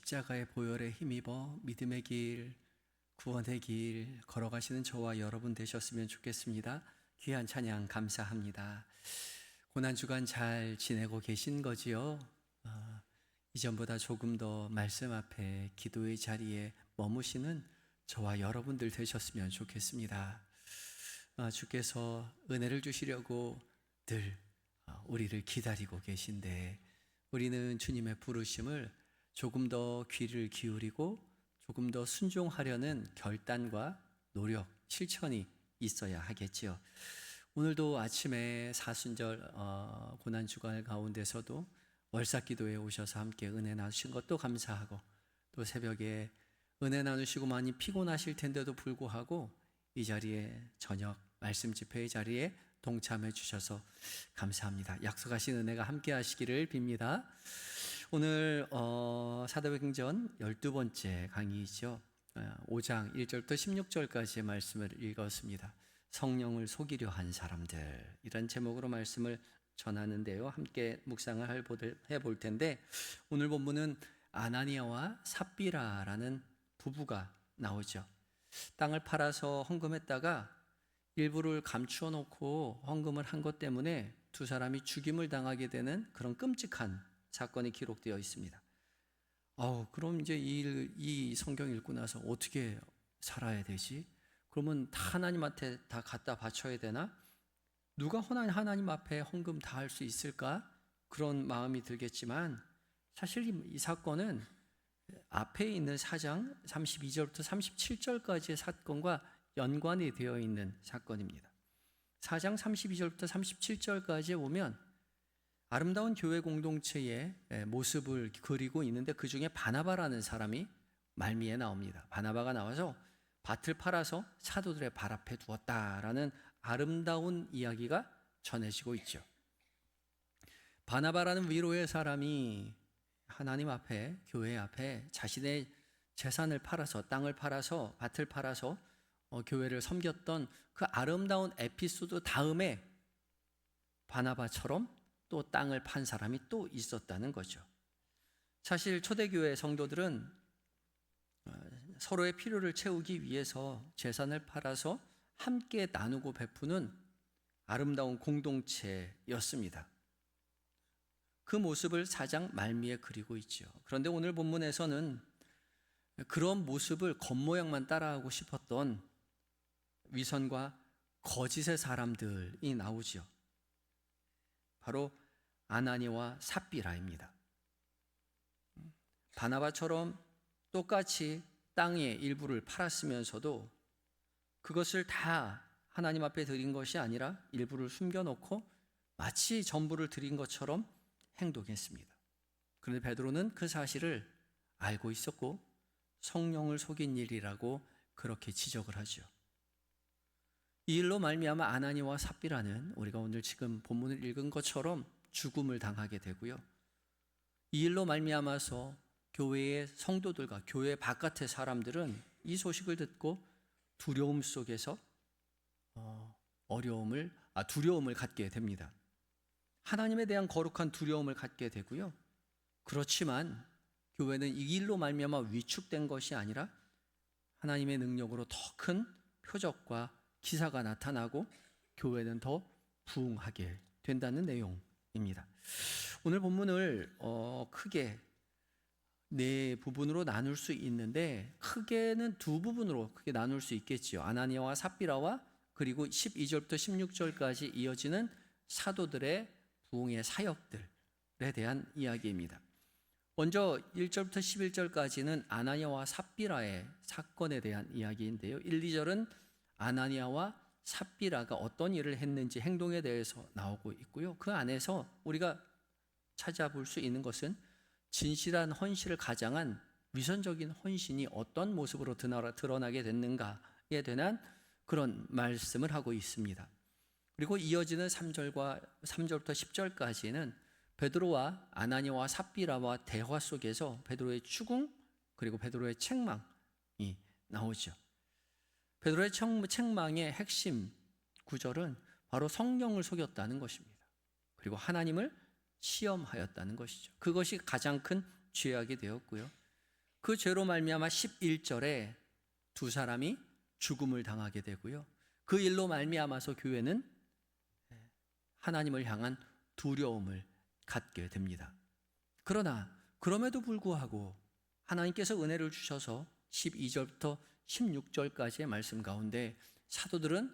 십자가의 보혈에 힘입어 믿음의 길, 구원의 길 걸어가시는 저와 여러분 되셨으면 좋겠습니다. 귀한 찬양 감사합니다. 고난주간 잘 지내고 계신 거지요? 이전보다 조금 더 말씀 앞에 기도의 자리에 머무시는 저와 여러분들 되셨으면 좋겠습니다. 주께서 은혜를 주시려고 늘 우리를 기다리고 계신데, 우리는 주님의 부르심을 조금 더 귀를 기울이고 조금 더 순종하려는 결단과 노력, 실천이 있어야 하겠지요. 오늘도 아침에 사순절 고난주간 가운데서도 월삭기도에 오셔서 함께 은혜 나누신 것도 감사하고, 또 새벽에 은혜 나누시고 많이 피곤하실 텐데도 불구하고 이 자리에 저녁 말씀 집회의 자리에 동참해 주셔서 감사합니다. 약속하신 은혜가 함께 하시기를 빕니다. 오늘 사도행전 12번째 강의이죠. 5장 1절부터 16절까지의 말씀을 읽었습니다. 성령을 속이려 한 사람들, 이런 제목으로 말씀을 전하는데요, 함께 묵상을 해볼 텐데, 오늘 본문은 아나니아와 삽비라라는 부부가 나오죠. 땅을 팔아서 헌금했다가 일부를 감추어 놓고 헌금을 한 것 때문에 두 사람이 죽임을 당하게 되는 그런 끔찍한 사건이 기록되어 있습니다. 그럼 이제 이 성경 읽고 나서 어떻게 살아야 되지? 그러면 다 하나님한테 다 갖다 바쳐야 되나? 누가 하나님 앞에 헌금 다 할 수 있을까? 그런 마음이 들겠지만, 사실 이 사건은 앞에 있는 4장 32절부터 37절까지의 사건과 연관이 되어 있는 사건입니다. 4장 32절부터 37절까지에 보면 아름다운 교회 공동체의 모습을 그리고 있는데, 그 중에 바나바라는 사람이 말미에 나옵니다. 바나바가 나와서 밭을 팔아서 사도들의 발 앞에 두었다라는 아름다운 이야기가 전해지고 있죠. 바나바라는 위로의 사람이 하나님 앞에, 교회 앞에 자신의 재산을 팔아서, 땅을 팔아서, 밭을 팔아서 교회를 섬겼던 그 아름다운 에피소드 다음에 바나바처럼 또 땅을 판 사람이 또 있었다는 거죠. 사실 초대교회 성도들은 서로의 필요를 채우기 위해서 재산을 팔아서 함께 나누고 베푸는 아름다운 공동체였습니다. 그 모습을 4장 말미에 그리고 있죠. 그런데 오늘 본문에서는 그런 모습을 겉모양만 따라하고 싶었던 위선과 거짓의 사람들이 나오죠. 바로 아나니와 삽비라입니다. 바나바처럼 똑같이 땅의 일부를 팔았으면서도 그것을 다 하나님 앞에 드린 것이 아니라 일부를 숨겨놓고 마치 전부를 드린 것처럼 행동했습니다. 그런데 베드로는 그 사실을 알고 있었고 성령을 속인 일이라고 그렇게 지적을 하죠. 이 일로 말미암아 아나니와 삽비라는, 우리가 오늘 지금 본문을 읽은 것처럼 죽음을 당하게 되고요, 이 일로 말미암아서 교회의 성도들과 교회 바깥의 사람들은 이 소식을 듣고 두려움 속에서 두려움을 갖게 됩니다. 하나님에 대한 거룩한 두려움을 갖게 되고요, 그렇지만 교회는 이 일로 말미암아 위축된 것이 아니라 하나님의 능력으로 더 큰 표적과 기사가 나타나고 교회는 더 부흥하게 된다는 내용입니다. 오늘 본문을 크게 네 부분으로 나눌 수 있는데, 크게는 두 부분으로 크게 나눌 수 있겠지요. 아나니아와 삽비라와 그리고 12절부터 16절까지 이어지는 사도들의 부흥의 사역들에 대한 이야기입니다. 먼저 1절부터 11절까지는 아나니아와 삽비라의 사건에 대한 이야기인데요, 1, 2절은 아나니아와 삽비라가 어떤 일을 했는지 행동에 대해서 나오고 있고요, 그 안에서 우리가 찾아볼 수 있는 것은 진실한 헌신을 가장한 위선적인 헌신이 어떤 모습으로 드러나게 됐는가에 대한 그런 말씀을 하고 있습니다. 그리고 이어지는 3절부터 10절까지는 베드로와 아나니아와 삽비라와 대화 속에서 베드로의 추궁 그리고 베드로의 책망이 나오죠. 베드로의 책망의 핵심 구절은 바로 성령을 속였다는 것입니다. 그리고 하나님을 시험하였다는 것이죠. 그것이 가장 큰 죄악이 되었고요, 그 죄로 말미암아 11절에 두 사람이 죽음을 당하게 되고요. 그 일로 말미암아서 교회는 하나님을 향한 두려움을 갖게 됩니다. 그러나 그럼에도 불구하고 하나님께서 은혜를 주셔서 12절부터 16절까지의 말씀 가운데 사도들은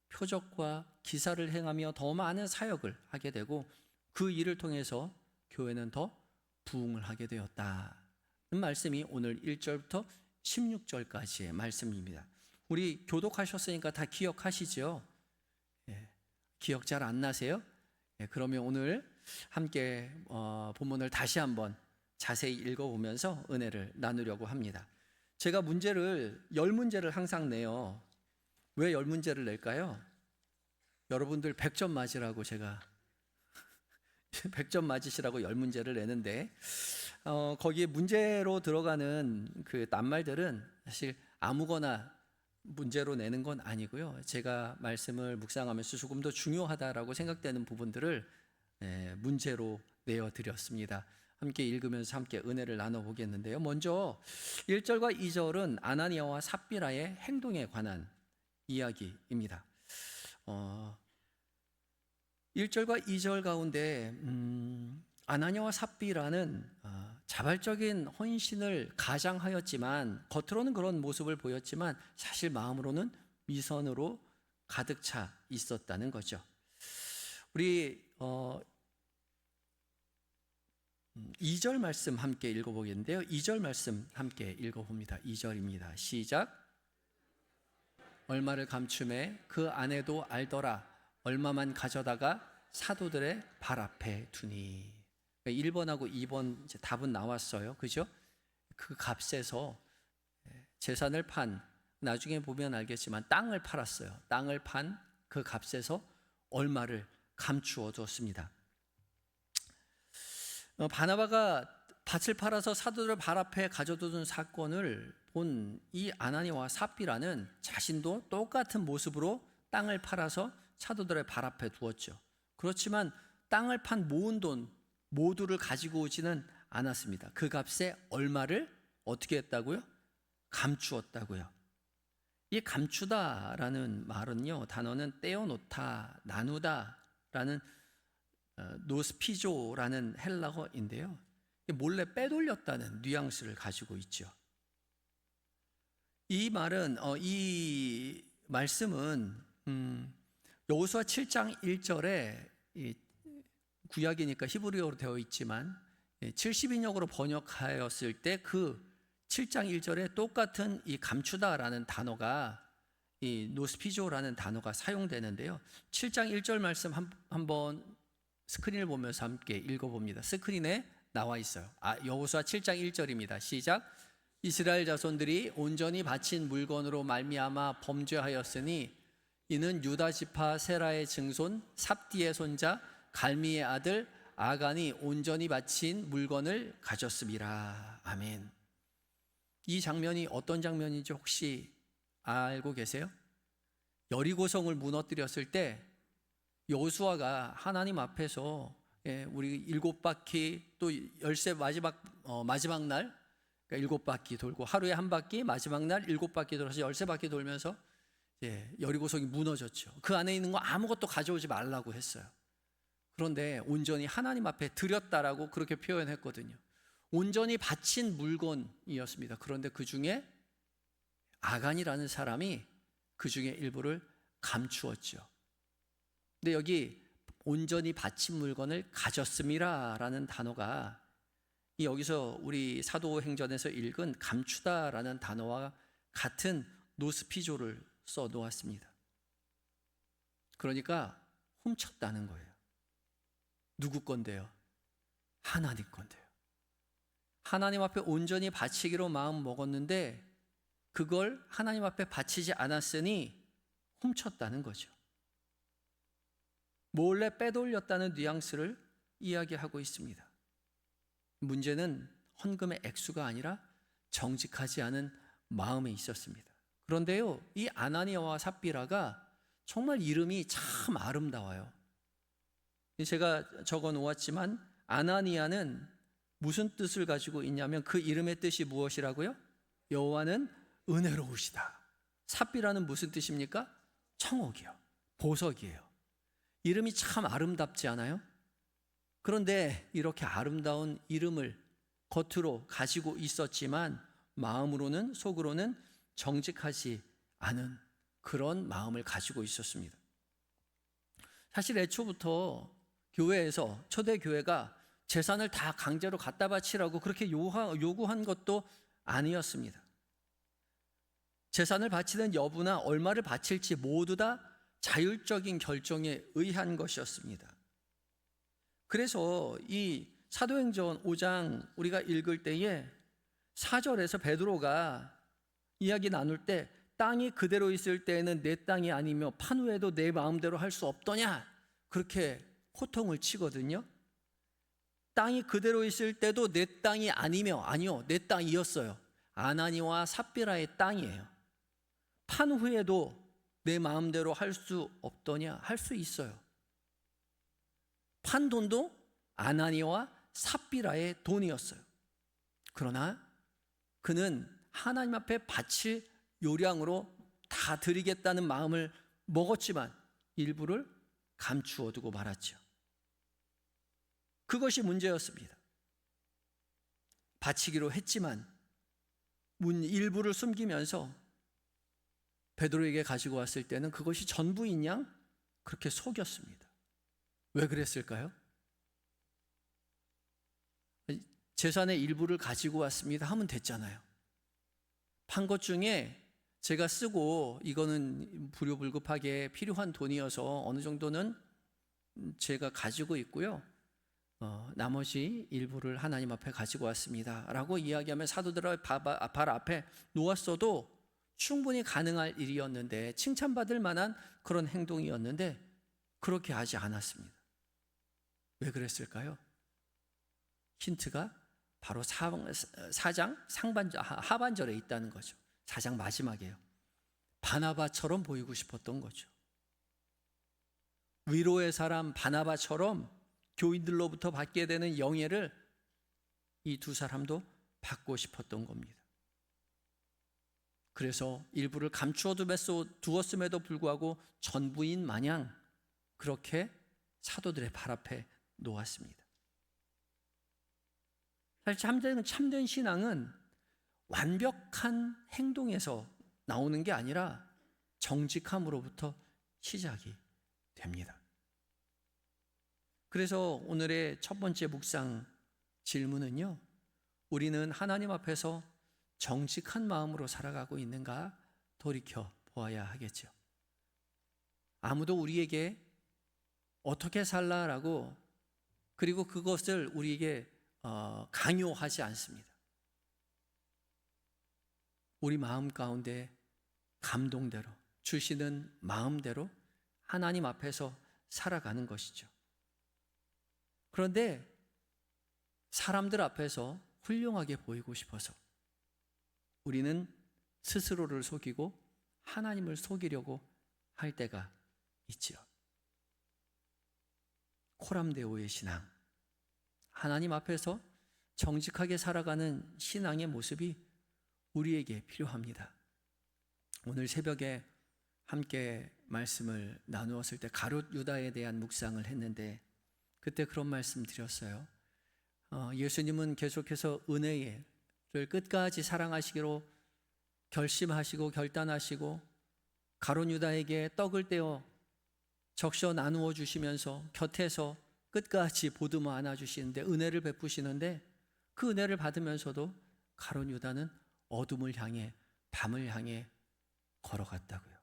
표적과 기사를 행하며 더 많은 사역을 하게 되고 그 일을 통해서 교회는 더 부흥을 하게 되었다는 말씀이 오늘 1절부터 16절까지의 말씀입니다. 우리 교독하셨으니까 다 기억하시죠? 기억 잘 안 나세요? 그러면 오늘 함께 본문을 다시 한번 자세히 읽어보면서 은혜를 나누려고 합니다. 제가 문제를 10문제를 항상 내요. 왜 10문제를 낼까요? 여러분들 100점 맞으라고 제가 100점 맞으시라고 10문제를 내는데 거기에 문제로 들어가는 그 낱말들은 사실 아무거나 문제로 내는 건 아니고요. 제가 말씀을 묵상하면서 조금 더 중요하다라고 생각되는 부분들을 문제로 내어드렸습니다. 함께 읽으면서 함께 은혜를 나눠보겠는데요. 먼저 1절과 2절은 아나니아와 삽비라의 행동에 관한 이야기입니다. 1절과 2절 가운데 아나니아와 삽비라는 자발적인 헌신을 가장하였지만 겉으로는 그런 모습을 보였지만 사실 마음으로는 미선으로 가득 차 있었다는 거죠. 우리 2절 말씀 함께 읽어보겠는데요. 2절 말씀 함께 읽어봅니다. 2절입니다. 시작. 얼마를 감춤해 그 아내도 알더라. 얼마만 가져다가 사도들의 발 앞에 두니. 1번하고 2번 이제 답은 나왔어요. 그죠? 그 값에서 재산을 판, 나중에 보면 알겠지만 땅을 팔았어요. 땅을 판 그 값에서 얼마를 감추어 줬습니다. 바나바가 밭을 팔아서 사도들 발 앞에 가져두는 사건을 본 이 아나니아와 삽비라는 자신도 똑같은 모습으로 땅을 팔아서 사도들의 발 앞에 두었죠. 그렇지만 땅을 판 모은 돈 모두를 가지고 오지는 않았습니다. 그 값에 얼마를 어떻게 했다고요? 감추었다고요. 이 감추다라는 말은요, 단어는 떼어놓다, 나누다라는 노스피조라는 헬라어인데요, 몰래 빼돌렸다는 뉘앙스를 가지고 있죠. 이 말은 이 말씀은 여호수아 7장 1절에 구약이니까 히브리어로 되어 있지만 70인역으로 번역하였을 때 그 7장 1절에 똑같은 이 감추다라는 단어가 이 노스피조라는 단어가 사용되는데요. 7장 1절 말씀 한번 스크린을 보면서 함께 읽어봅니다. 스크린에 나와 있어요. 여호수아 7장 1절입니다. 시작. 이스라엘 자손들이 온전히 바친 물건으로 말미암아 범죄하였으니 이는 유다 지파 세라의 증손 삽디의 손자 갈미의 아들 아간이 온전히 바친 물건을 가졌음이라. 아멘. 이 장면이 어떤 장면인지 혹시 알고 계세요? 여리고성을 무너뜨렸을 때 여호수아가 하나님 앞에서 우리 7바퀴 또 열세 마지막 날 7바퀴 돌고 하루에 한 바퀴 마지막 날 7바퀴 돌아서 13바퀴 돌면서 여리고성이 무너졌죠. 그 안에 있는 거 아무것도 가져오지 말라고 했어요. 그런데 온전히 하나님 앞에 드렸다라고 그렇게 표현했거든요. 온전히 바친 물건이었습니다. 그런데 그 중에 아간이라는 사람이 그 중에 일부를 감추었죠. 근데 여기 온전히 바친 물건을 가졌음이라라는 단어가 여기서 우리 사도행전에서 읽은 감추다라는 단어와 같은 노스피조를 써 놓았습니다. 그러니까 훔쳤다는 거예요. 누구 건데요? 하나님 건데요. 하나님 앞에 온전히 바치기로 마음 먹었는데 그걸 하나님 앞에 바치지 않았으니 훔쳤다는 거죠. 몰래 빼돌렸다는 뉘앙스를 이야기하고 있습니다. 문제는 헌금의 액수가 아니라 정직하지 않은 마음에 있었습니다. 그런데요, 이 아나니아와 삽비라가 정말 이름이 참 아름다워요. 제가 적어 놓았지만 아나니아는 무슨 뜻을 가지고 있냐면 그 이름의 뜻이 무엇이라고요? 여호와는 은혜로우시다. 삽비라는 무슨 뜻입니까? 청옥이요, 보석이에요. 이름이 참 아름답지 않아요? 그런데 이렇게 아름다운 이름을 겉으로 가지고 있었지만 마음으로는, 속으로는 정직하지 않은 그런 마음을 가지고 있었습니다. 사실 애초부터 교회에서, 초대교회가 재산을 다 강제로 갖다 바치라고 그렇게 요구한 것도 아니었습니다. 재산을 바치는 여부나 얼마를 바칠지 모두 다 자율적인 결정에 의한 것이었습니다. 그래서 이 사도행전 5장 우리가 읽을 때에 4절에서 베드로가 이야기 나눌 때 땅이 그대로 있을 때에는 내 땅이 아니며 판 후에도 내 마음대로 할 수 없더냐, 그렇게 호통을 치거든요. 땅이 그대로 있을 때도 내 땅이 아니며, 아니요, 내 땅이었어요. 아나니와 삽비라의 땅이에요. 판 후에도 내 마음대로 할 수 없더냐? 할 수 있어요. 판 돈도 아나니와 삽비라의 돈이었어요. 그러나 그는 하나님 앞에 바칠 요량으로 다 드리겠다는 마음을 먹었지만 일부를 감추어 두고 말았죠. 그것이 문제였습니다. 바치기로 했지만 일부를 숨기면서 베드로에게 가지고 왔을 때는 그것이 전부인 양 그렇게 속였습니다. 왜 그랬을까요? 재산의 일부를 가지고 왔습니다 하면 됐잖아요. 판 것 중에 제가 쓰고 이거는 불효불급하게 필요한 돈이어서 어느 정도는 제가 가지고 있고요, 나머지 일부를 하나님 앞에 가지고 왔습니다 라고 이야기하면 사도들의 발 앞에 놓았어도 충분히 가능할 일이었는데, 칭찬받을 만한 그런 행동이었는데 그렇게 하지 않았습니다. 왜 그랬을까요? 힌트가 바로 4장 하반절에 있다는 거죠. 4장 마지막이에요. 바나바처럼 보이고 싶었던 거죠. 위로의 사람 바나바처럼 교인들로부터 받게 되는 영예를 이 두 사람도 받고 싶었던 겁니다. 그래서 일부를 감추어 두었음에도 불구하고 전부인 마냥 그렇게 사도들의 발 앞에 놓았습니다. 사실 참된 신앙은 완벽한 행동에서 나오는 게 아니라 정직함으로부터 시작이 됩니다. 그래서 오늘의 첫 번째 묵상 질문은요, 우리는 하나님 앞에서 정직한 마음으로 살아가고 있는가 돌이켜 보아야 하겠죠. 아무도 우리에게 어떻게 살라라고, 그리고 그것을 우리에게 강요하지 않습니다. 우리 마음 가운데 감동대로, 주시는 마음대로 하나님 앞에서 살아가는 것이죠. 그런데 사람들 앞에서 훌륭하게 보이고 싶어서 우리는 스스로를 속이고 하나님을 속이려고 할 때가 있지요. 코람데오의 신앙, 하나님 앞에서 정직하게 살아가는 신앙의 모습이 우리에게 필요합니다. 오늘 새벽에 함께 말씀을 나누었을 때 가룟 유다에 대한 묵상을 했는데 그때 그런 말씀 드렸어요. 예수님은 계속해서 은혜를 끝까지 사랑하시기로 결심하시고 결단하시고 가룟 유다에게 떡을 떼어 적셔 나누어 주시면서 곁에서 끝까지 보듬어 안아주시는데, 은혜를 베푸시는데, 그 은혜를 받으면서도 가룟 유다는 어둠을 향해, 밤을 향해 걸어갔다고요.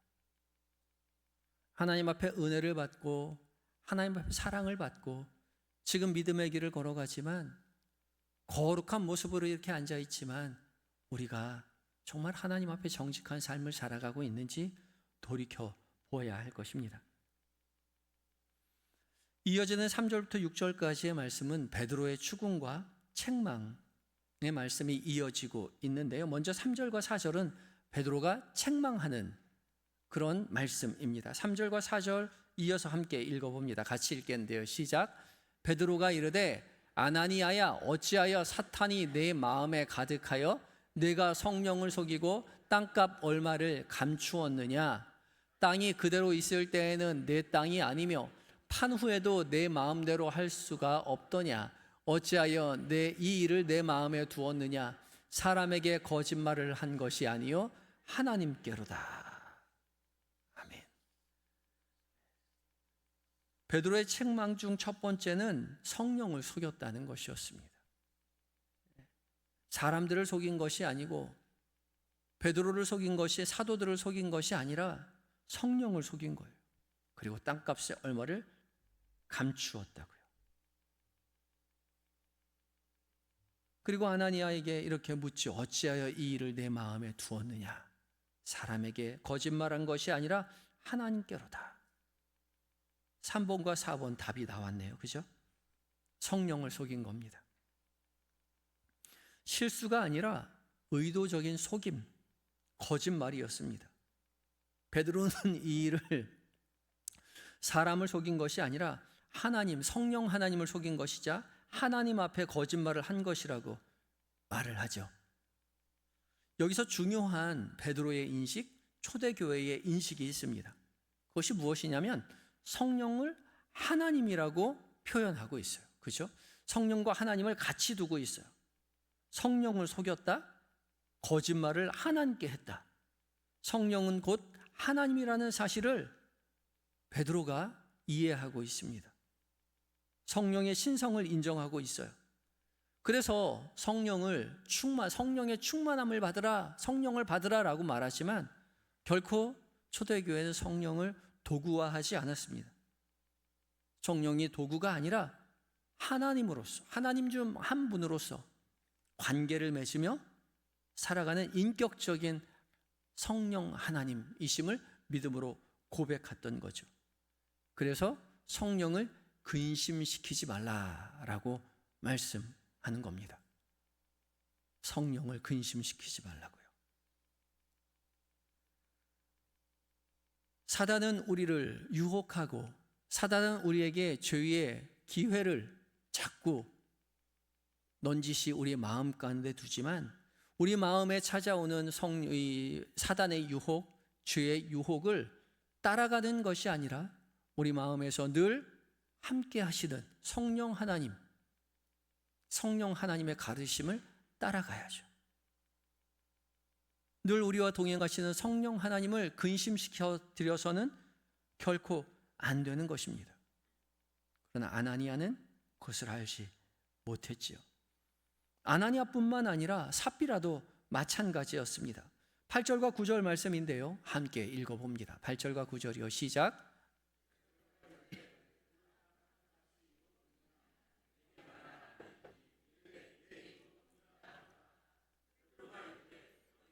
하나님 앞에 은혜를 받고 하나님 앞에 사랑을 받고 지금 믿음의 길을 걸어가지만 거룩한 모습으로 이렇게 앉아있지만 우리가 정말 하나님 앞에 정직한 삶을 살아가고 있는지 돌이켜 보아야 할 것입니다. 이어지는 3절부터 6절까지의 말씀은 베드로의 추궁과 책망의 말씀이 이어지고 있는데요. 먼저 3절과 4절은 베드로가 책망하는 그런 말씀입니다. 3절과 4절 이어서 함께 읽어봅니다. 같이 읽겠는데요. 시작. 베드로가 이르되 아나니아야, 어찌하여 사탄이 내 마음에 가득하여 내가 성령을 속이고 땅값 얼마를 감추었느냐? 땅이 그대로 있을 때에는 내 땅이 아니며 판 후에도 내 마음대로 할 수가 없더냐? 어찌하여 이 일을 내 마음에 두었느냐? 사람에게 거짓말을 한 것이 아니요 하나님께로다. 아멘. 베드로의 책망 중 첫 번째는 성령을 속였다는 것이었습니다. 사람들을 속인 것이 아니고 베드로를 속인 것이, 사도들을 속인 것이 아니라 성령을 속인 거예요. 그리고 땅값의 얼마를 감추었다고요. 그리고 아나니아에게 이렇게 묻지, 어찌하여 이 일을 내 마음에 두었느냐? 사람에게 거짓말한 것이 아니라 하나님께로다. 3번과 4번 답이 나왔네요. 그죠? 성령을 속인 겁니다. 실수가 아니라 의도적인 속임, 거짓말이었습니다. 베드로는 이 일을 사람을 속인 것이 아니라 하나님, 성령 하나님을 속인 것이자 하나님 앞에 거짓말을 한 것이라고 말을 하죠. 여기서 중요한 베드로의 인식, 초대교회의 인식이 있습니다. 그것이 무엇이냐면 성령을 하나님이라고 표현하고 있어요. 그죠? 성령과 하나님을 같이 두고 있어요. 성령을 속였다, 거짓말을 하나님께 했다. 성령은 곧 하나님이라는 사실을 베드로가 이해하고 있습니다. 성령의 신성을 인정하고 있어요. 그래서 성령의 충만함을 받으라, 성령을 받으라라고 말하지만 결코 초대교회는 성령을 도구화하지 않았습니다. 성령이 도구가 아니라 하나님으로서, 하나님 중 한 분으로서 관계를 맺으며 살아가는 인격적인 성령 하나님이심을 믿음으로 고백했던 거죠. 그래서 성령을 근심시키지 말라라고 말씀하는 겁니다. 성령을 근심시키지 말라고요. 사단은 우리를 유혹하고 사단은 우리에게 죄의 기회를 자꾸 넌지시 우리 마음 가운데 두지만 우리 마음에 찾아오는 사단의 유혹, 죄의 유혹을 따라가는 것이 아니라 우리 마음에서 늘 함께 하시는 성령 하나님의 가르침을 따라가야죠. 늘 우리와 동행하시는 성령 하나님을 근심시켜 드려서는 결코 안 되는 것입니다. 그러나 아나니아는 그것을 알지 못했지요. 아나니아뿐만 아니라 삽비라도 마찬가지였습니다. 8절과 9절 말씀인데요. 함께 읽어봅니다. 8절과 9절이요. 시작.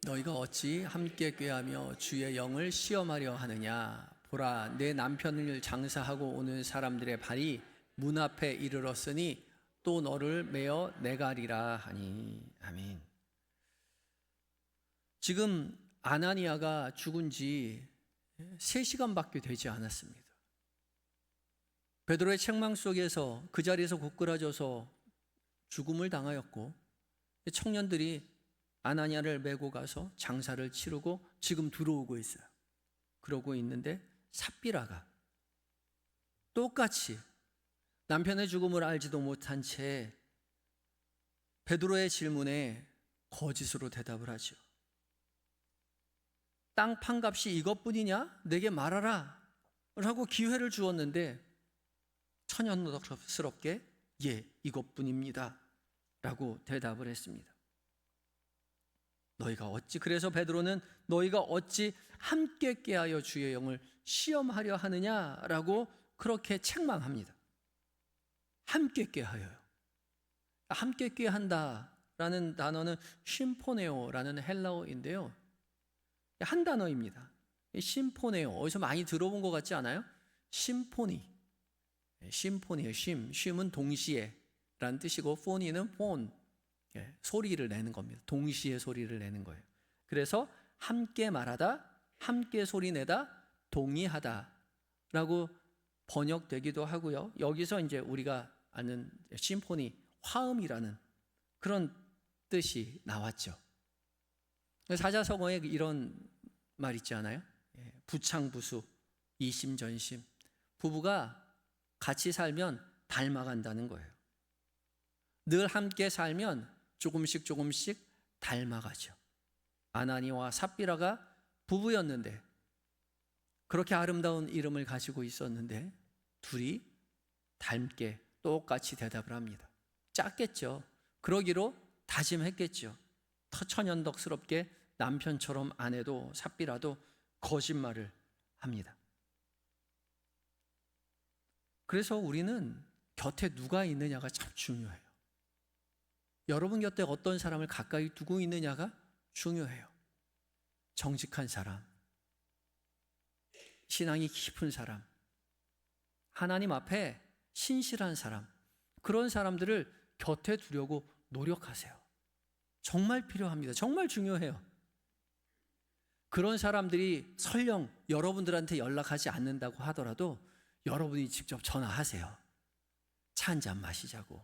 너희가 어찌 함께 꾀하며 주의 영을 시험하려 하느냐? 보라, 내 남편을 장사하고 오는 사람들의 발이 문 앞에 이르렀으니 또 너를 메어 내가리라 하니. 아멘. 지금 아나니아가 죽은 지 3시간밖에 되지 않았습니다. 베드로의 책망 속에서 그 자리에서 고꾸라져서 죽음을 당하였고, 청년들이 아나니아를 메고 가서 장사를 치르고 지금 들어오고 있어요. 그러고 있는데 삽비라가 똑같이 남편의 죽음을 알지도 못한 채 베드로의 질문에 거짓으로 대답을 하죠. 땅 판값이 이것뿐이냐? 내게 말하라 라고 기회를 주었는데 천연덕스럽게 예, 이것뿐입니다 라고 대답을 했습니다. 그래서 베드로는 너희가 어찌 함께 꾀하여 주의 영을 시험하려 하느냐라고 그렇게 책망합니다. 함께 꾀하여요. 함께 꾀한다라는 단어는 심포네오라는 헬라어인데요. 한 단어입니다. 심포네오, 어디서 많이 들어본 것 같지 않아요? 심포니예요. 쉼은 동시에라는 뜻이고 포니는 폰, 소리를 내는 겁니다. 동시에 소리를 내는 거예요. 그래서 함께 말하다, 함께 소리내다, 동의하다라고 번역되기도 하고요. 여기서 이제 우리가 아는 심포니, 화음이라는 그런 뜻이 나왔죠. 사자성어에 이런 말 있지 않아요? 부창부수, 이심전심. 부부가 같이 살면 닮아간다는 거예요. 늘 함께 살면 조금씩 닮아가죠. 아나니와 삽비라가 부부였는데, 그렇게 아름다운 이름을 가지고 있었는데 둘이 닮게 똑같이 대답을 합니다. 짰겠죠. 그러기로 다짐했겠죠. 터천연덕스럽게 남편처럼 아내도 삽비라도 거짓말을 합니다. 그래서 우리는 곁에 누가 있느냐가 참 중요해요. 여러분 곁에 어떤 사람을 가까이 두고 있느냐가 중요해요. 정직한 사람, 신앙이 깊은 사람, 하나님 앞에 신실한 사람, 그런 사람들을 곁에 두려고 노력하세요. 정말 필요합니다. 정말 중요해요. 그런 사람들이 설령 여러분들한테 연락하지 않는다고 하더라도 여러분이 직접 전화하세요. 차 한잔 마시자고,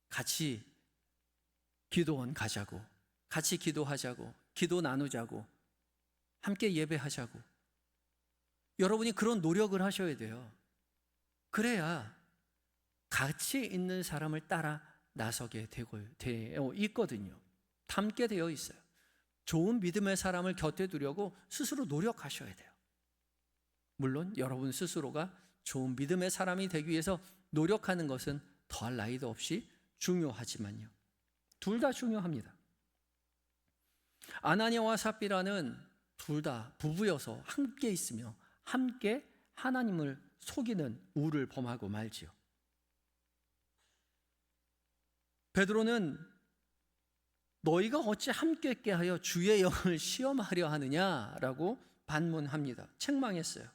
같이 기도원 가자고, 같이 기도하자고, 기도 나누자고, 함께 예배하자고. 여러분이 그런 노력을 하셔야 돼요. 그래야 같이 있는 사람을 따라 나서게 되어 있거든요. 닮게 되어 있어요. 좋은 믿음의 사람을 곁에 두려고 스스로 노력하셔야 돼요. 물론 여러분 스스로가 좋은 믿음의 사람이 되기 위해서 노력하는 것은 더할 나위도 없이 중요하지만요. 둘 다 중요합니다. 아나니아와 삽비라는 둘 다 부부여서 함께 있으며 함께 하나님을 속이는 우를 범하고 말지요. 베드로는 너희가 어찌 함께 있게 하여 주의 영을 시험하려 하느냐라고 반문합니다. 책망했어요.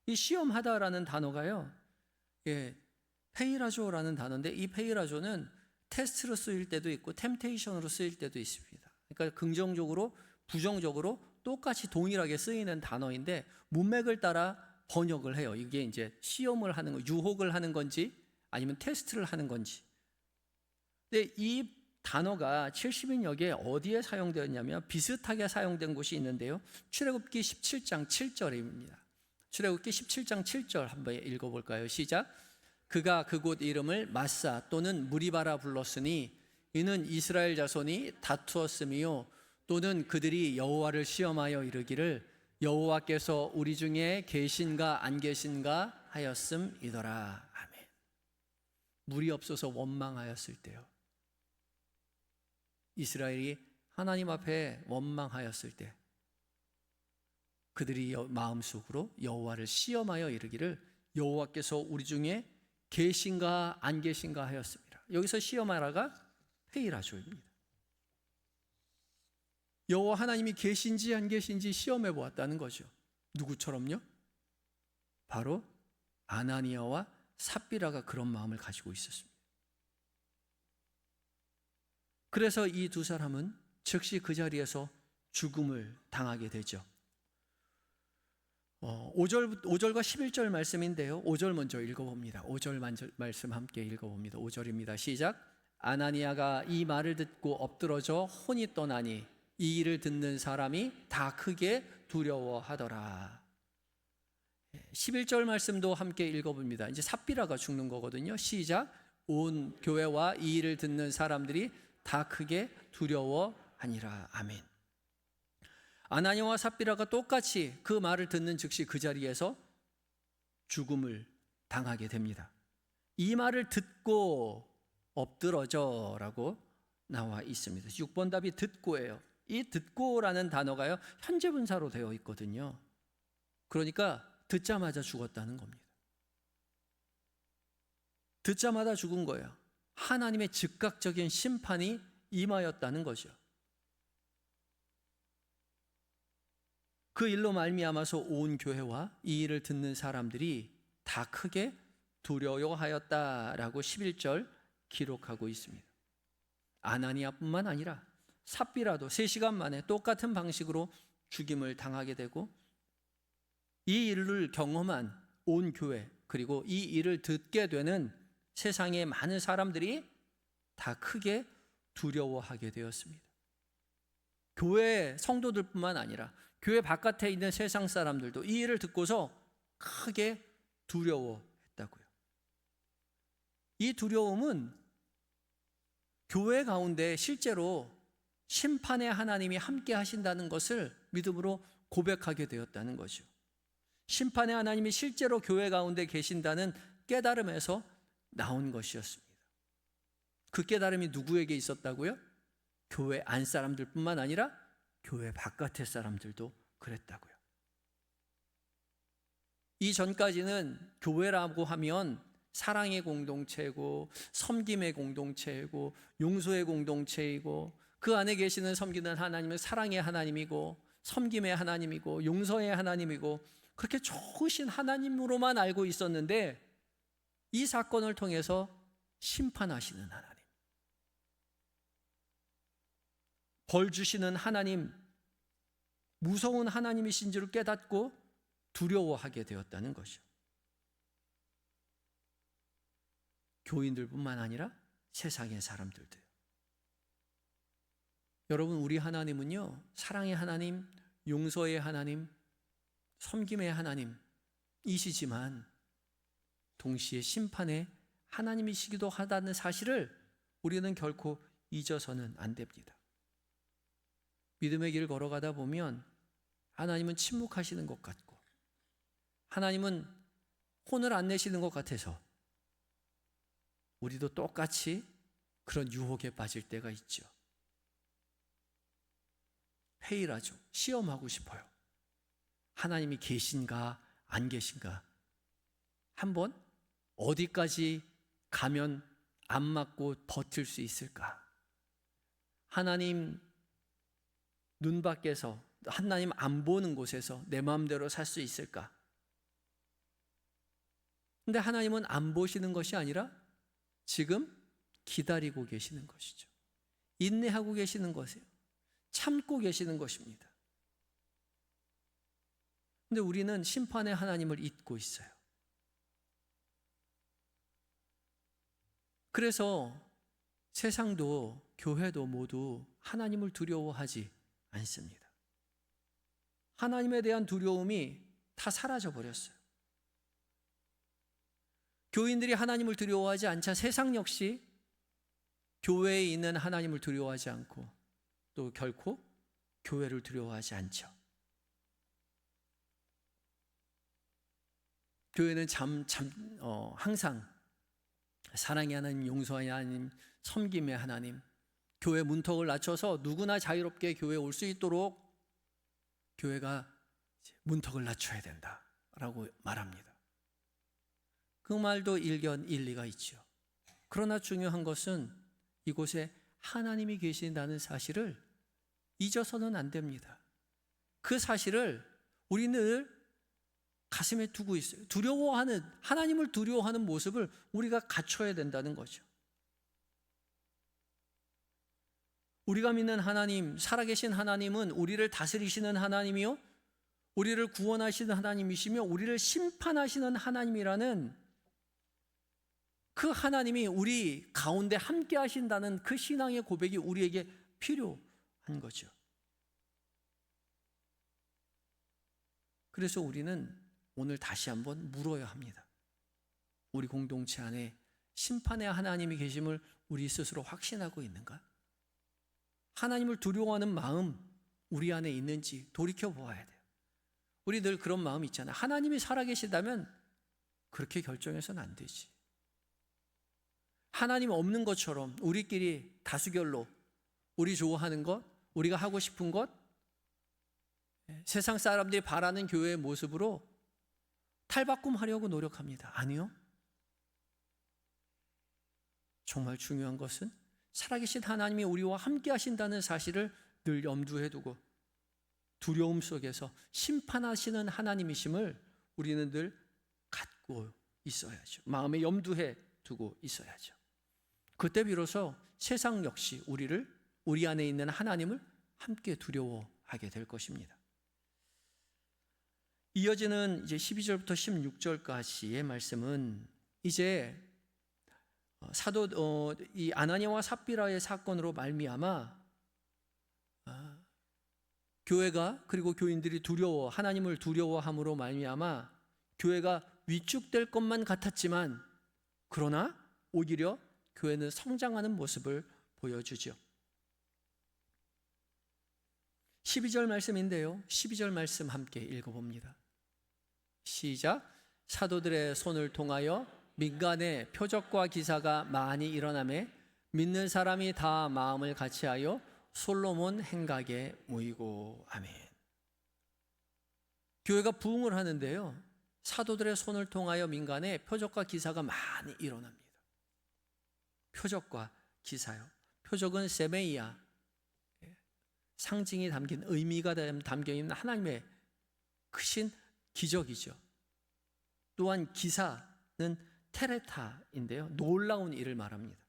이 시험하다라는 단어가요, 페이라조라는 단어인데, 이 페이라조는 테스트로 쓰일 때도 있고 템테이션으로 쓰일 때도 있습니다. 그러니까 긍정적으로 부정적으로 똑같이 동일하게 쓰이는 단어인데 문맥을 따라 번역을 해요. 이게 이제 시험을 하는 거, 유혹을 하는 건지 아니면 테스트를 하는 건지. 근데 이 단어가 70인역에 어디에 사용되었냐면 비슷하게 사용된 곳이 있는데요. 출애굽기 17장 7절입니다. 출애굽기 17장 7절 한번 읽어볼까요? 시작. 그가 그곳 이름을 마사 또는 무리바라 불렀으니 이는 이스라엘 자손이 다투었음이요 또는 그들이 여호와를 시험하여 이르기를 여호와께서 우리 중에 계신가 안 계신가 하였음이더라. 아멘. 물이 없어서 원망하였을 때요. 이스라엘이 하나님 앞에 원망하였을 때 그들이 마음속으로 여호와를 시험하여 이르기를 여호와께서 우리 중에 계신가 안 계신가 하였습니다. 여기서 시험하라가 페이라조입니다. 여호와 하나님이 계신지 안 계신지 시험해 보았다는 거죠. 누구처럼요? 바로 아나니아와 삽비라가 그런 마음을 가지고 있었습니다. 그래서 이 두 사람은 즉시 그 자리에서 죽음을 당하게 되죠. 5절과 11절 말씀인데요. 5절 먼저 읽어봅니다. 5절 말씀 함께 읽어봅니다. 5절입니다. 시작. 아나니아가 이 말을 듣고 엎드러져 혼이 떠나니 이 일을 듣는 사람이 다 크게 두려워하더라. 11절 말씀도 함께 읽어봅니다. 이제 삽비라가 죽는 거거든요. 시작. 온 교회와 이 일을 듣는 사람들이 다 크게 두려워하니라. 아멘. 아나니아와 삽비라가 똑같이 그 말을 듣는 즉시 그 자리에서 죽음을 당하게 됩니다. 이 말을 듣고 엎드러져라고 나와 있습니다. 6번 답이 듣고예요. 이 듣고라는 단어가요, 현재 분사로 되어 있거든요. 그러니까 듣자마자 죽었다는 겁니다. 듣자마자 죽은 거예요. 하나님의 즉각적인 심판이 임하였다는 거죠. 그 일로 말미암아서 온 교회와 이 일을 듣는 사람들이 다 크게 두려워하였다라고 11절 기록하고 있습니다. 아나니아뿐만 아니라 삽비라도 3시간 만에 똑같은 방식으로 죽임을 당하게 되고 이 일을 경험한 온 교회 그리고 이 일을 듣게 되는 세상의 많은 사람들이 다 크게 두려워하게 되었습니다. 교회 성도들뿐만 아니라 교회 바깥에 있는 세상 사람들도 이 일을 듣고서 크게 두려워했다고요. 이 두려움은 교회 가운데 실제로 심판의 하나님이 함께 하신다는 것을 믿음으로 고백하게 되었다는 거죠. 심판의 하나님이 실제로 교회 가운데 계신다는 깨달음에서 나온 것이었습니다. 그 깨달음이 누구에게 있었다고요? 교회 안 사람들뿐만 아니라 교회 바깥의 사람들도 그랬다고요. 이전까지는 교회라고 하면 사랑의 공동체고 섬김의 공동체이고 용서의 공동체이고 그 안에 계시는 섬기는 하나님은 사랑의 하나님이고 섬김의 하나님이고 용서의 하나님이고 그렇게 좋으신 하나님으로만 알고 있었는데 이 사건을 통해서 심판하시는 하나님, 벌 주시는 하나님, 무서운 하나님이신 줄을 깨닫고 두려워하게 되었다는 것이죠. 교인들뿐만 아니라 세상의 사람들도요. 여러분, 우리 하나님은요, 사랑의 하나님, 용서의 하나님, 섬김의 하나님이시지만 동시에 심판의 하나님이시기도 하다는 사실을 우리는 결코 잊어서는 안 됩니다. 믿음의 길을 걸어가다 보면 하나님은 침묵하시는 것 같고 하나님은 혼을 안 내시는 것 같아서 우리도 똑같이 그런 유혹에 빠질 때가 있죠. 회의라죠. 시험하고 싶어요. 하나님이 계신가 안 계신가 한번 어디까지 가면 안 맞고 버틸 수 있을까? 하나님 눈 밖에서 하나님 안 보는 곳에서 내 마음대로 살 수 있을까? 근데 하나님은 안 보시는 것이 아니라 지금 기다리고 계시는 것이죠. 인내하고 계시는 것이에요. 참고 계시는 것입니다. 근데 우리는 심판의 하나님을 잊고 있어요. 그래서 세상도 교회도 모두 하나님을 두려워하지 않습니다. 하나님에 대한 두려움이 다 사라져 버렸어요. 교인들이 하나님을 두려워하지 않자 세상 역시 교회에 있는 하나님을 두려워하지 않고 또 결코 교회를 두려워하지 않죠. 교회는 항상 사랑의 하나님, 용서의 하나님, 섬김의 하나님, 교회 문턱을 낮춰서 누구나 자유롭게 교회에 올 수 있도록 교회가 문턱을 낮춰야 된다라고 말합니다. 그 말도 일견 일리가 있죠. 그러나 중요한 것은 이곳에 하나님이 계신다는 사실을 잊어서는 안 됩니다. 그 사실을 우리는 늘 가슴에 두고 있어요. 하나님을 두려워하는 모습을 우리가 갖춰야 된다는 거죠. 우리가 믿는 하나님, 살아계신 하나님은 우리를 다스리시는 하나님이요, 우리를 구원하시는 하나님이시며 우리를 심판하시는 하나님이라는 그 하나님이 우리 가운데 함께 하신다는 그 신앙의 고백이 우리에게 필요한 거죠. 그래서 우리는 오늘 다시 한번 물어야 합니다. 우리 공동체 안에 심판의 하나님이 계심을 우리 스스로 확신하고 있는가? 하나님을 두려워하는 마음 우리 안에 있는지 돌이켜 보아야 돼요. 우리 늘 그런 마음 있잖아요. 하나님이 살아계시다면 그렇게 결정해서는 안 되지. 하나님 없는 것처럼 우리끼리 다수결로 우리 좋아하는 것, 우리가 하고 싶은 것, 세상 사람들이 바라는 교회의 모습으로 탈바꿈하려고 노력합니다. 아니요. 정말 중요한 것은 살아계신 하나님이 우리와 함께 하신다는 사실을 늘 염두에 두고 두려움 속에서 심판하시는 하나님이심을 우리는 늘 갖고 있어야죠. 마음에 염두에 두고 있어야죠. 그때 비로소 세상 역시 우리 안에 있는 하나님을 함께 두려워하게 될 것입니다. 이어지는 이제 12절부터 16절까지의 말씀은 이제 이 아나니아와 삽비라의 사건으로 말미암아 교회가, 그리고 교인들이 하나님을 두려워함으로 말미암아 교회가 위축될 것만 같았지만, 그러나 오히려 교회는 성장하는 모습을 보여주죠. 12절 말씀인데요, 12절 말씀 함께 읽어봅니다. 시작. 사도들의 손을 통하여 민간에 표적과 기사가 많이 일어나매 믿는 사람이 다 마음을 같이하여 솔로몬 행각에 모이고. 아멘. 교회가 부흥을 하는데요, 사도들의 손을 통하여 민간에 표적과 기사가 많이 일어납니다. 표적과 기사요. 표적은 세메이아, 상징이 담긴, 의미가 담겨있는 하나님의 크신 기적이죠. 또한 기사는 테레타인데요, 놀라운 일을 말합니다.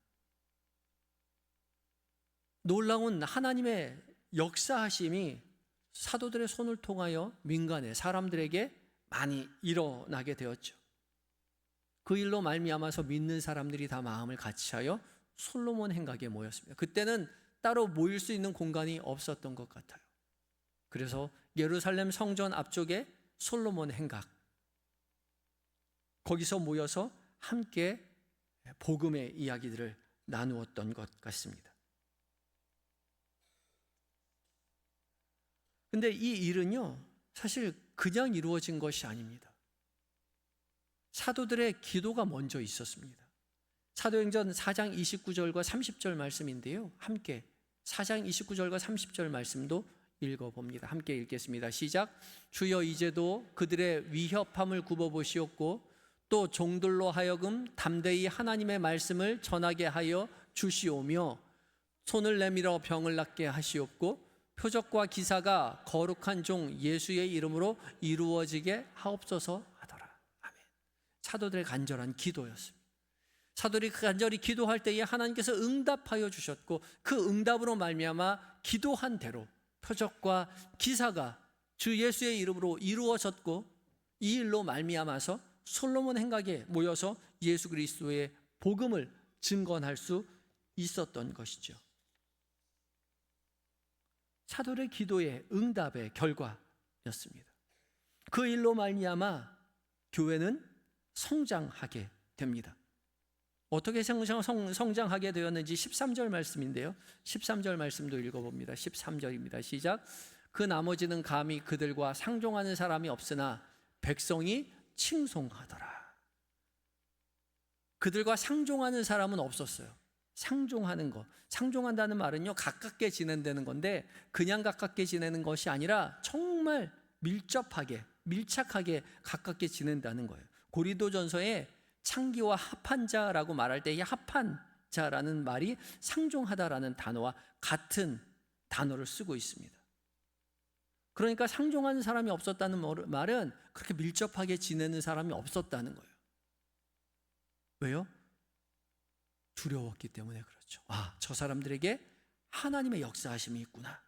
놀라운 하나님의 역사하심이 사도들의 손을 통하여 민간에, 사람들에게 많이 일어나게 되었죠. 그 일로 말미암아서 믿는 사람들이 다 마음을 같이하여 솔로몬 행각에 모였습니다. 그때는 따로 모일 수 있는 공간이 없었던 것 같아요. 그래서 예루살렘 성전 앞쪽에 솔로몬 행각, 거기서 모여서 함께 복음의 이야기들을 나누었던 것 같습니다. 근데 이 일은요, 사실 그냥 이루어진 것이 아닙니다. 사도들의 기도가 먼저 있었습니다. 사도행전 4장 29절과 30절 말씀인데요, 함께 4장 29절과 30절 말씀도 읽어봅니다. 함께 읽겠습니다. 시작. 주여 이제도 그들의 위협함을 굽어보시옵고 또 종들로 하여금 담대히 하나님의 말씀을 전하게 하여 주시오며 손을 내밀어 병을 낫게 하시옵고 표적과 기사가 거룩한 종 예수의 이름으로 이루어지게 하옵소서 하더라. 아멘. 사도들의 간절한 기도였습니다. 사도들이 간절히 기도할 때에 하나님께서 응답하여 주셨고, 그 응답으로 말미암아 기도한 대로 표적과 기사가 주 예수의 이름으로 이루어졌고, 이 일로 말미암아서 솔로몬 행각에 모여서 예수 그리스도의 복음을 증거할 수 있었던 것이죠. 사도의 기도의 응답의 결과였습니다. 그 일로 말미암아 교회는 성장하게 됩니다. 어떻게 성장하게 되었는지 13절 말씀인데요, 13절 말씀도 읽어봅니다. 13절입니다. 시작. 그 나머지는 감히 그들과 상종하는 사람이 없으나 백성이 칭송하더라. 그들과 상종하는 사람은 없었어요. 상종하는 것, 상종한다는 말은요, 가깝게 지낸다는 건데, 그냥 가깝게 지내는 것이 아니라 정말 밀착하게 가깝게 지낸다는 거예요. 고린도전서에 창기와 합한 자라고 말할 때 이 합한 자라는 말이 상종하다라는 단어와 같은 단어를 쓰고 있습니다. 그러니까 상종하는 사람이 없었다는 말은 그렇게 밀접하게 지내는 사람이 없었다는 거예요. 왜요? 두려웠기 때문에 그렇죠. 저 사람들에게 하나님의 역사하심이 있구나.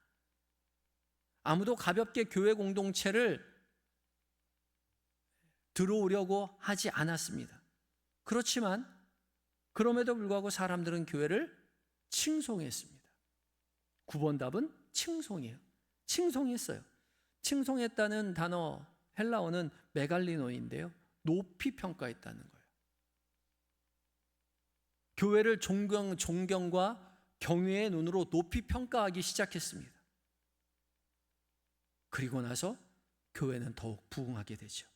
아무도 가볍게 교회 공동체를 들어오려고 하지 않았습니다. 그렇지만 그럼에도 불구하고 사람들은 교회를 칭송했습니다. 9번 답은 칭송이에요. 칭송했어요. 칭송했다는 단어 헬라어는 메갈리노인데요, 높이 평가했다는 거예요. 교회를 존경과 경외의 눈으로 높이 평가하기 시작했습니다. 그리고 나서 교회는 더욱 부흥하게 되죠.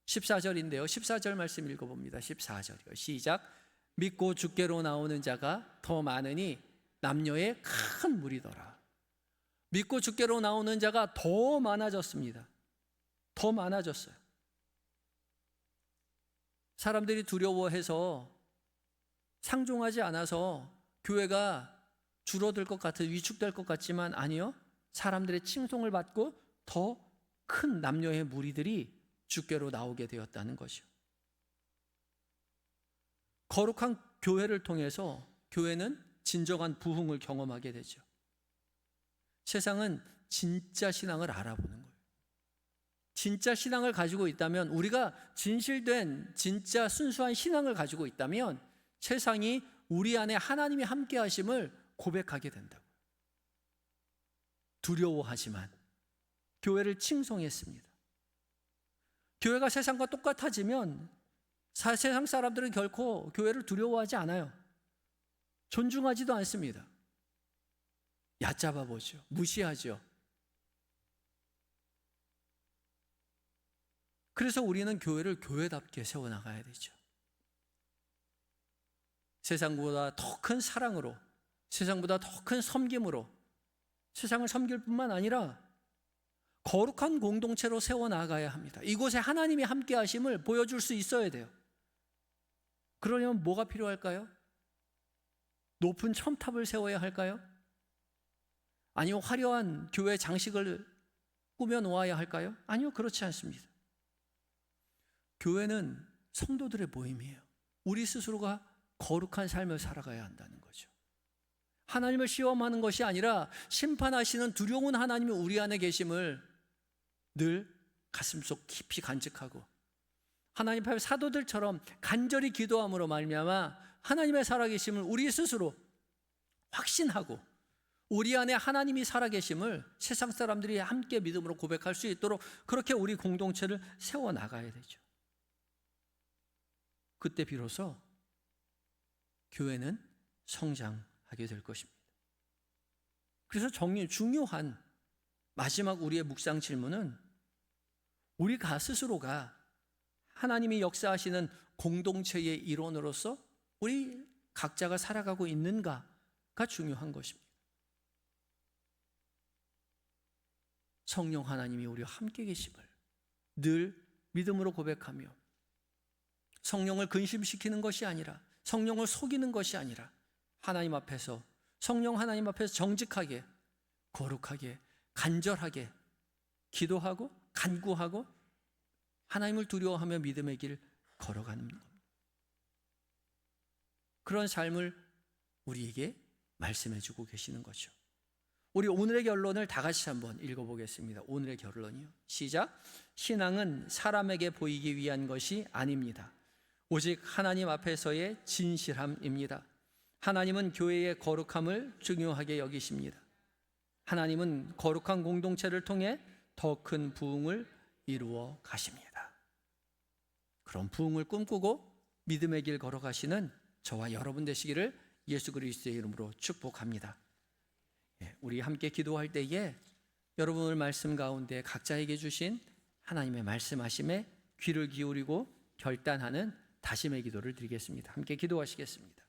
14절인데요, 14절 말씀 읽어봅니다. 14절이요. 시작. 믿고 주께로 나오는 자가 더 많으니 남녀의 큰 무리더라. 믿고 주께로 나오는 자가 더 많아졌습니다. 더 많아졌어요. 사람들이 두려워해서 상종하지 않아서 교회가 줄어들 것 같은, 위축될 것 같지만 아니요, 사람들의 칭송을 받고 더 큰 남녀의 무리들이 주께로 나오게 되었다는 것이요. 거룩한 교회를 통해서 교회는 진정한 부흥을 경험하게 되죠. 세상은 진짜 신앙을 알아보는 거예요. 진짜 신앙을 가지고 있다면, 우리가 진실된 진짜 순수한 신앙을 가지고 있다면 세상이 우리 안에 하나님이 함께 하심을 고백하게 된다고. 두려워하지만 교회를 칭송했습니다. 교회가 세상과 똑같아지면 세상 사람들은 결코 교회를 두려워하지 않아요. 존중하지도 않습니다. 얕잡아 보죠. 무시하죠. 그래서 우리는 교회를 교회답게 세워나가야 되죠. 세상보다 더 큰 사랑으로, 세상보다 더 큰 섬김으로 세상을 섬길 뿐만 아니라 거룩한 공동체로 세워나가야 합니다. 이곳에 하나님이 함께 하심을 보여줄 수 있어야 돼요. 그러려면 뭐가 필요할까요? 높은 첨탑을 세워야 할까요? 아니요, 화려한 교회 장식을 꾸며 놓아야 할까요? 아니요, 그렇지 않습니다. 교회는 성도들의 모임이에요. 우리 스스로가 거룩한 삶을 살아가야 한다는 거죠. 하나님을 시험하는 것이 아니라 심판하시는 두려운 하나님이 우리 안에 계심을 늘 가슴속 깊이 간직하고 하나님 앞에 사도들처럼 간절히 기도함으로 말미암아 하나님의 살아계심을 우리 스스로 확신하고 우리 안에 하나님이 살아계심을 세상 사람들이 함께 믿음으로 고백할 수 있도록 그렇게 우리 공동체를 세워나가야 되죠. 그때 비로소 교회는 성장하게 될 것입니다. 그래서 중요한 마지막 우리의 묵상 질문은 우리가 스스로가 하나님이 역사하시는 공동체의 일원으로서 우리 각자가 살아가고 있는가가 중요한 것입니다. 성령 하나님이 우리와 함께 계심을 늘 믿음으로 고백하며 성령을 근심시키는 것이 아니라 성령을 속이는 것이 아니라 하나님 앞에서 성령 하나님 앞에서 정직하게 거룩하게 간절하게 기도하고 간구하고 하나님을 두려워하며 믿음의 길 걸어가는 겁니다. 그런 삶을 우리에게 말씀해 주고 계시는 거죠. 우리 오늘의 결론을 다 같이 한번 읽어보겠습니다. 오늘의 결론이요. 시작. 신앙은 사람에게 보이기 위한 것이 아닙니다. 오직 하나님 앞에서의 진실함입니다. 하나님은 교회의 거룩함을 중요하게 여기십니다. 하나님은 거룩한 공동체를 통해 더 큰 부흥을 이루어 가십니다. 그런 부흥을 꿈꾸고 믿음의 길 걸어가시는 저와 여러분 되시기를 예수 그리스도의 이름으로 축복합니다. 우리 함께 기도할 때에 여러분의 말씀 가운데 각자에게 주신 하나님의 말씀하심에 귀를 기울이고 결단하는 다짐의 기도를 드리겠습니다. 함께 기도하시겠습니다.